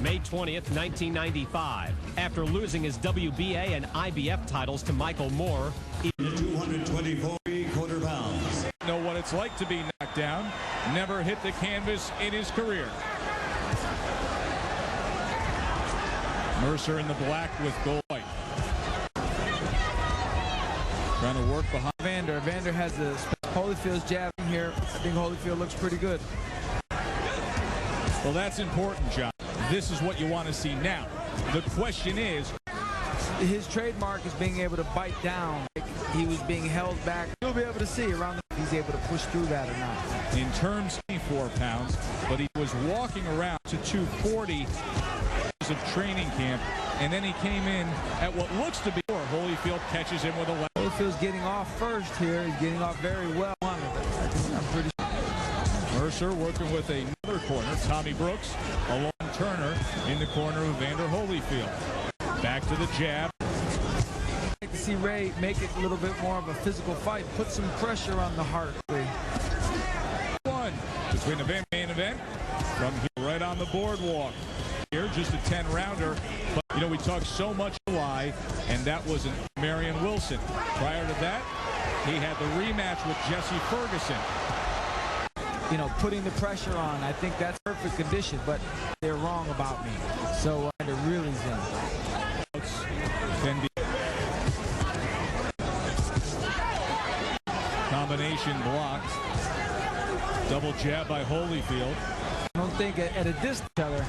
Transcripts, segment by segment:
May 20th, 1995. After losing his WBA and IBF titles to Michael Moore. The 224 quarter pounds. Know what it's like to be knocked down. Never hit the canvas in his career. Mercer in the black with gold white. Trying to work behind Evander. Evander has a Holyfield's jab here. I think Holyfield looks pretty good. Well, that's important, John. This is what you want to see now. The question is, his trademark is being able to bite down. He was being held back. You'll be able to see around if he's able to push through that or not. In terms of 4 pounds, but he was walking around to 240 of training camp, and then he came in at what looks to be Holyfield catches him with a left. Holyfield's getting off first here. He's getting off very well. I'm pretty sure. Mercer working with another corner. Tommy Brooks along Turner in the corner of Evander Holyfield. Back to the jab. I'd like to see Ray make it a little bit more of a physical fight. Put some pressure on the heart. One between the main event from here right on the boardwalk. Here, just a 10-rounder. But, you know, we talked so much July, and that was Marion Wilson. Prior to that, he had the rematch with Jesse Ferguson. You know, putting the pressure on, I think that's perfect condition, but they're wrong about me. So they're really zen. Combination blocked. Double jab by Holyfield. I don't think at a distance other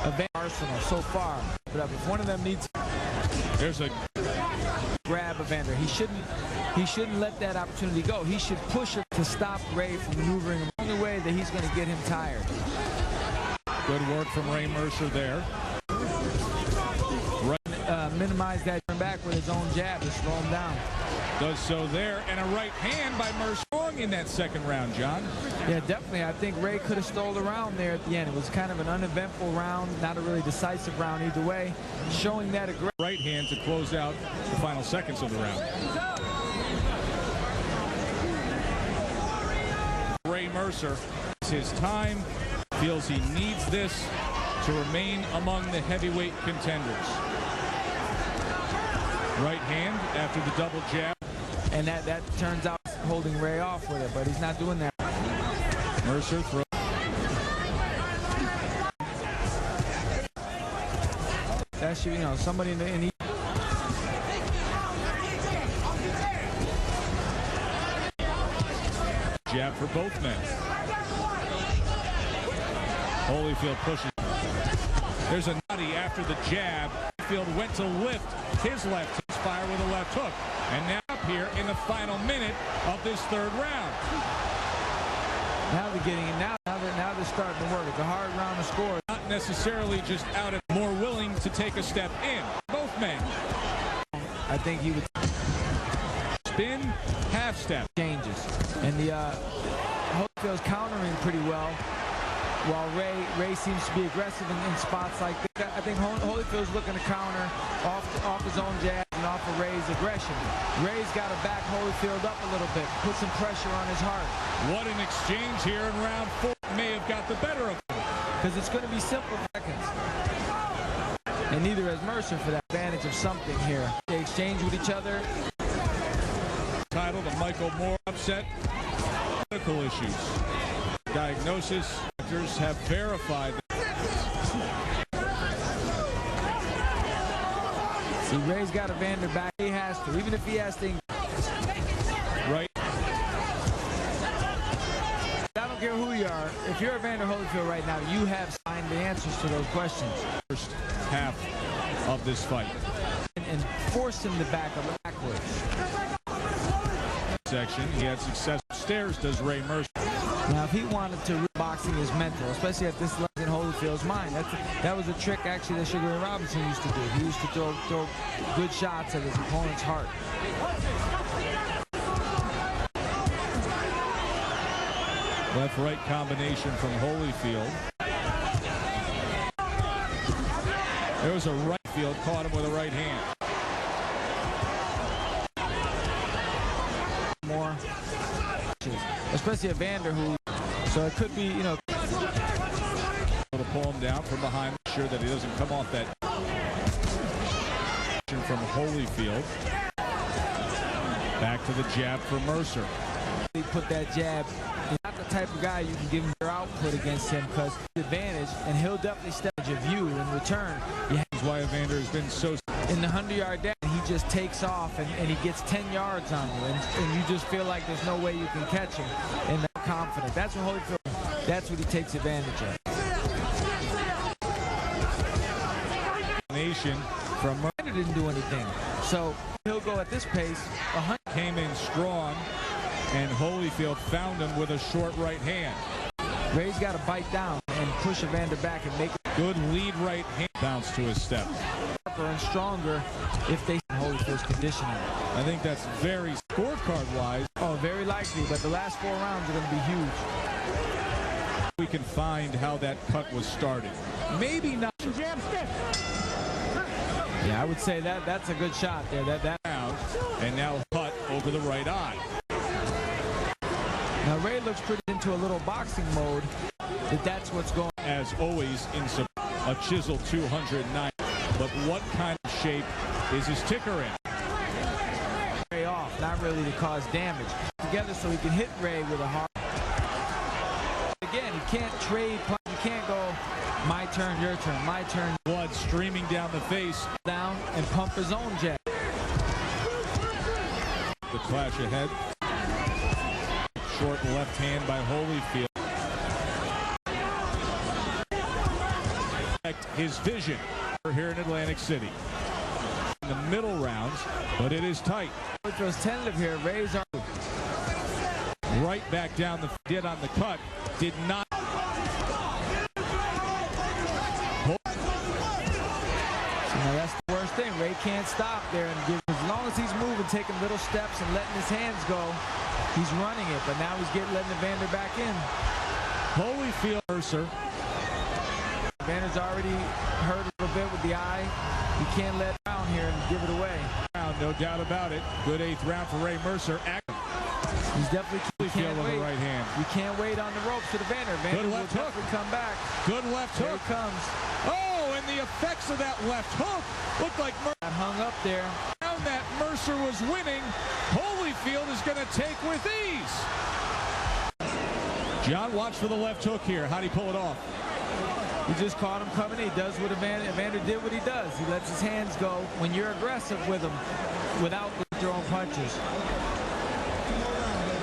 Evander Arsenal so far, but if one of them needs, there's a grab Evander. He shouldn't let that opportunity go. He should push it to stop Ray from maneuvering him. The only way that he's going to get him tired. Good work from Ray Mercer there. Minimize that turn back with his own jab to slow him down. Does so there, and a right hand by Mercer in that second round, John. Yeah, definitely. I think Ray could have stole the round there at the end. It was kind of an uneventful round, not a really decisive round either way. Showing that aggressive right hand to close out the final seconds of the round. Ray Mercer, his time, feels he needs this to remain among the heavyweight contenders. Right hand after the double jab. And that turns out holding Ray off with it, but he's not doing that. Mercer throws. That should, you know, somebody in the jab for both men. Holyfield pushes. There's a nutty after the jab. Holyfield went to lift his left fire with a left hook. And now up here in the final minute of this third round. Now they're getting it. Now they're starting to work. It's a hard round to score. Not necessarily just out and more willing to take a step in. Both men. I think he would spin, half step. Changes. And the Holyfield's countering pretty well. While Ray seems to be aggressive in spots like this. I think Holyfield's looking to counter off his own jab and off of Ray's aggression. Ray's got to back Holyfield up a little bit, put some pressure on his heart. What an exchange here in round 4. May have got the better of him. Because it's going to be simple seconds. And neither has Mercer for that advantage of something here. They exchange with each other. Title, the Michael Moore upset. Medical issues. Diagnosis. Doctors have verified. See, Ray's got Evander back. He has to, even if he has to. Right. I don't care who you are. If you're Evander Holyfield right now, you have signed the answers to those questions. First half of this fight. And force him to back up backwards. Section. He had success upstairs, does Ray Mercer. Now, if he wanted to, boxing is mental, especially at this level in Holyfield's mind. That was a trick, actually, that Sugar Ray Robinson used to do. He used to throw good shots at his opponent's heart. Left-right combination from Holyfield. There was a right field, caught him with a right hand. More, especially Evander, who, so it could be, you know. To pull him down from behind the sure that he doesn't come off that from Holyfield. Back to the jab for Mercer. He put that jab. He's not the type of guy you can give him your output against him because advantage, and he'll definitely step of you in return. That's why Evander has been so in the 100-yard dash. He just takes off and he gets 10 yards on you, and you just feel like there's no way you can catch him. And that confident. That's what Holyfield. That's what he takes advantage of. Nation from Mercer didn't do anything, so he'll go at this pace. 100 came in strong, and Holyfield found him with a short right hand. Ray's got to bite down and push Evander back and make a good lead right hand bounce to his step. And stronger if they Holyfield's conditioning. I think that's very scorecard-wise. Oh, very likely, but the last 4 rounds are going to be huge. We can find how that cut was started. Maybe not. Jab stiff. Yeah, I would say that's a good shot there. That out, and now cut over the right eye. Now Ray looks pretty into a little boxing mode. That's what's going. As always, in a chisel 209. But what kind of shape is his ticker in? Ray off, not really to cause damage. Together so he can hit Ray with a hard. Again, he can't trade. You can't go my turn, your turn, my turn. Blood streaming down the face. Down and pump his own jab. The clash ahead. Short left hand by Holyfield. His vision here in Atlantic City. In the middle rounds, but it is tight. Holyfield's tentative here. Ray's right back down the did on the cut. Did not. Now that's the worst thing. Ray can't stop there and give. As long as he's moving, taking little steps and letting his hands go, he's running it. But now he's letting Evander back in. Holyfield Mercer. Evander's already hurt a little bit with the eye. He can't let down here and give it away. No doubt about it. Good 8th round for Ray Mercer. He's definitely can't with wait. the right hand. You can't wait on the ropes with Evander. Evander Good left hook. Come back. Good left Here hook. it comes. Oh, and the effects of that left hook looked like Mercer hung up there. Found that Mercer was winning. Holyfield is going to take with ease. John, watch for the left hook here. How'd he pull it off? He just caught him coming. He does what Evander did what he does. He lets his hands go when you're aggressive with him without throwing punches.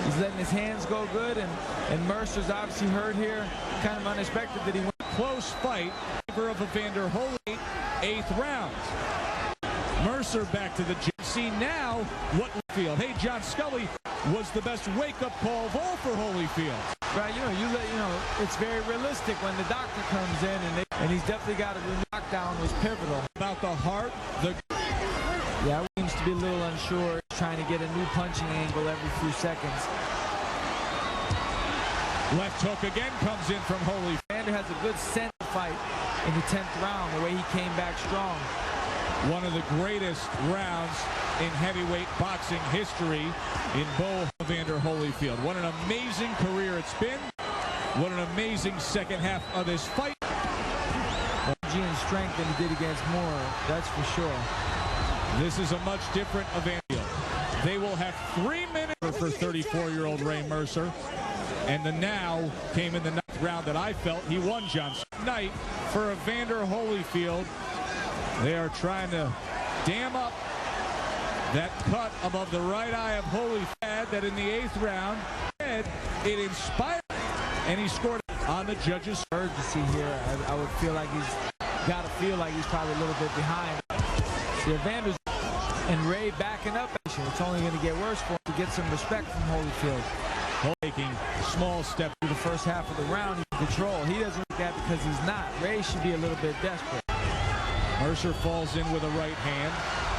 He's letting his hands go good, and Mercer's obviously hurt here. Kind of unexpected that he went. Close fight in favor of Evander Holyfield. 8th round. Mercer back to the gym. See now what Holyfield. Hey, John Scully was the best wake-up call of all for Holyfield. Right, it's very realistic when the doctor comes in, and he's definitely got a knockdown was pivotal. About the heart, yeah, he seems to be a little unsure. He's trying to get a new punching angle every few seconds. Left hook again comes in from Holyfield. Evander has a good center fight in the 10th round, the way he came back strong. One of the greatest rounds in heavyweight boxing history in Evander Holyfield. What an amazing career it's been. What an amazing second half of this fight. Energy and strength than he did against Moore, that's for sure. This is a much different Evander. They will have 3 minutes for 34-year-old Ray Mercer. And the now came in the 9th round that I felt he won, John. Night for Evander Holyfield. They are trying to dam up that cut above the right eye of Holyfield that in the 8th round, it inspired, and he scored on the judges' urgency here. I would feel like he's probably a little bit behind. See, Evander's and Ray backing up. It's only going to get worse for him to get some respect from Holyfield. Taking small step through the first half of the round, he can control. He doesn't look that because he's not. Ray should be a little bit desperate. Mercer falls in with a right hand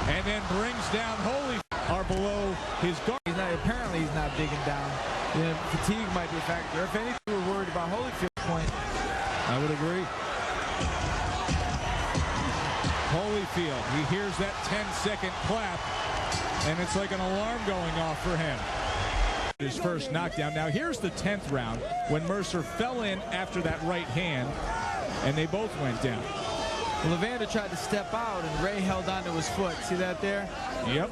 and then brings down Holyfield are below his guard. Apparently he's not digging down. Fatigue might be a factor. If anything, we're worried about Holyfield's point. I would agree. Holyfield, he hears that 10-second clap, and it's like an alarm going off for him. His first knockdown. Now here's the 10th round when Mercer fell in after that right hand, and they both went down. Well, Evander tried to step out, and Ray held onto his foot. See that there? Yep.